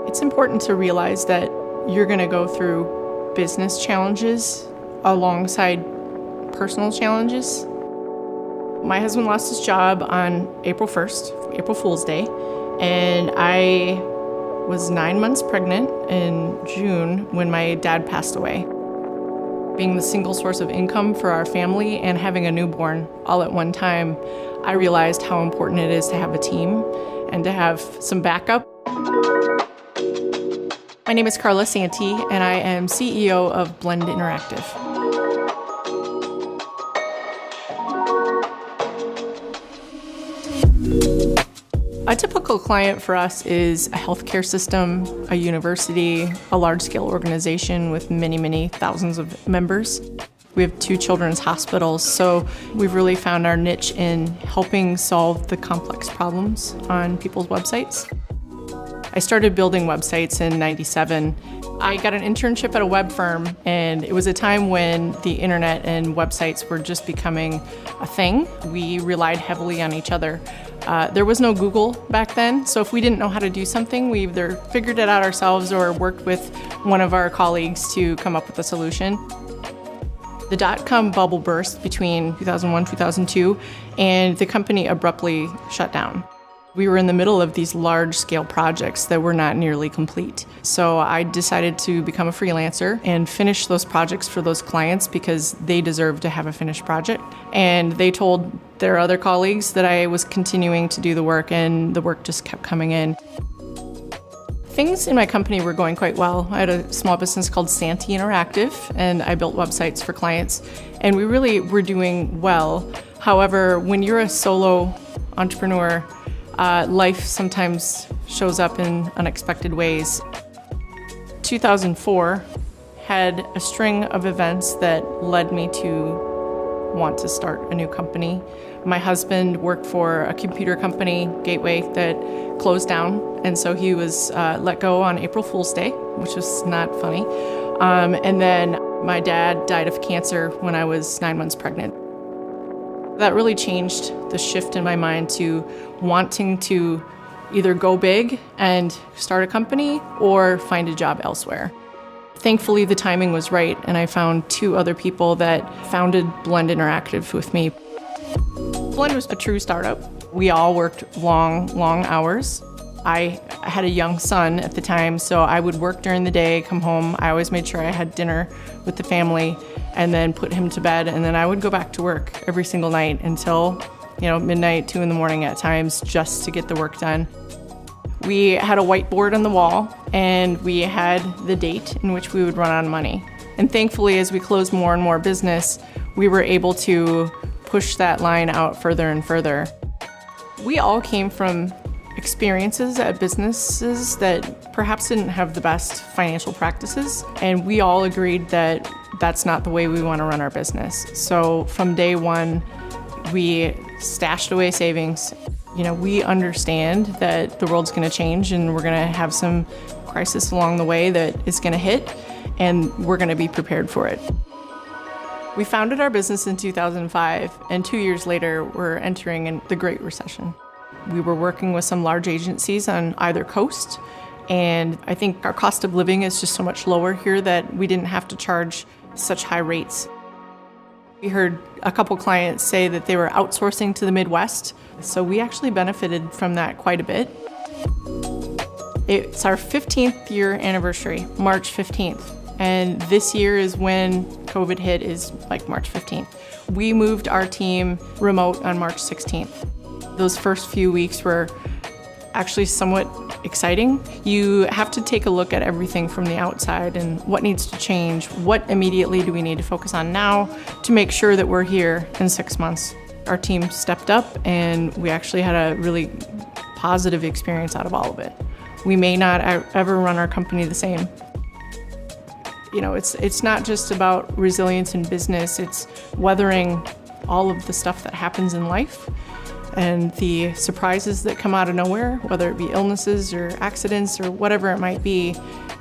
It's important to realize that you're going to go through business challenges alongside personal challenges. My husband lost his job on April 1st, April Fool's Day, and I was 9 months pregnant in June when my dad passed away. Being the single source of income for our family and having a newborn all at one time, I realized how important it is to have a team and to have some backup. My name is Karla Santi, and I am CEO of Blend Interactive. A typical client for us is a healthcare system, a university, a large-scale organization with many, many thousands of members. We have 2 children's hospitals, so we've really found our niche in helping solve the complex problems on people's websites. I started building websites in '97. I got an internship at a web firm, and it was a time when the internet and websites were just becoming a thing. We relied heavily on each other. There was no Google back then, so if we didn't know how to do something, we either figured it out ourselves or worked with one of our colleagues to come up with a solution. The dot-com bubble burst between 2001, 2002, and the company abruptly shut down. We were in the middle of these large-scale projects that were not nearly complete. So I decided to become a freelancer and finish those projects for those clients because they deserved to have a finished project. And they told their other colleagues that I was continuing to do the work, and the work just kept coming in. Things in my company were going quite well. I had a small business called Santi Interactive, and I built websites for clients, and we really were doing well. However, when you're a solo entrepreneur, life sometimes shows up in unexpected ways. 2004 had a string of events that led me to want to start a new company. My husband worked for a computer company, Gateway, that closed down, and so he was let go on April Fool's Day, which was not funny. And then my dad died of cancer when I was 9 months pregnant. That really changed the shift in my mind to wanting to either go big and start a company or find a job elsewhere. Thankfully, the timing was right, and I found 2 other people that founded Blend Interactive with me. Blend was a true startup. We all worked long hours. I had a young son at the time, so I would work during the day, come home. I always made sure I had dinner with the family and then put him to bed, and then I would go back to work every single night until, midnight, 2 in the morning at times, just to get the work done. We had a whiteboard on the wall, and we had the date in which we would run out of money. And thankfully, as we closed more and more business, we were able to push that line out further and further. We all came from experiences at businesses that perhaps didn't have the best financial practices, and we all agreed that that's not the way we want to run our business. So from day one, we stashed away savings. We understand that the world's going to change, and we're going to have some crisis along the way that is going to hit, and we're going to be prepared for it. We founded our business in 2005, and 2 years later, we're entering the Great Recession. We were working with some large agencies on either coast, and I think our cost of living is just so much lower here that we didn't have to charge such high rates. We heard a couple clients say that they were outsourcing to the Midwest, so we actually benefited from that quite a bit. It's our 15th year anniversary, March 15th, and this year is when COVID hit, is like March 15th. We moved our team remote on March 16th. Those first few weeks were actually somewhat exciting. You have to take a look at everything from the outside and what needs to change, what immediately do we need to focus on now to make sure that we're here in 6 months. Our team stepped up, and we actually had a really positive experience out of all of it. We may not ever run our company the same. It's not just about resilience in business, it's weathering all of the stuff that happens in life and the surprises that come out of nowhere, whether it be illnesses or accidents or whatever it might be.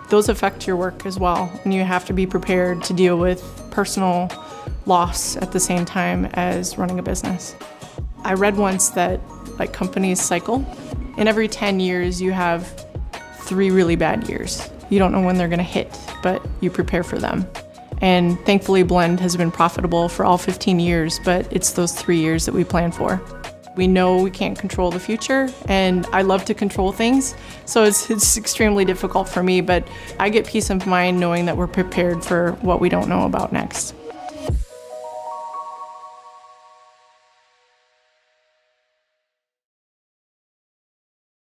Those affect your work as well, and you have to be prepared to deal with personal loss at the same time as running a business. I read once that companies cycle. In every 10 years, you have 3 really bad years. You don't know when they're gonna hit, but you prepare for them. And thankfully Blend has been profitable for all 15 years, but it's those 3 years that we plan for. We know we can't control the future, and I love to control things, so it's extremely difficult for me, but I get peace of mind knowing that we're prepared for what we don't know about next.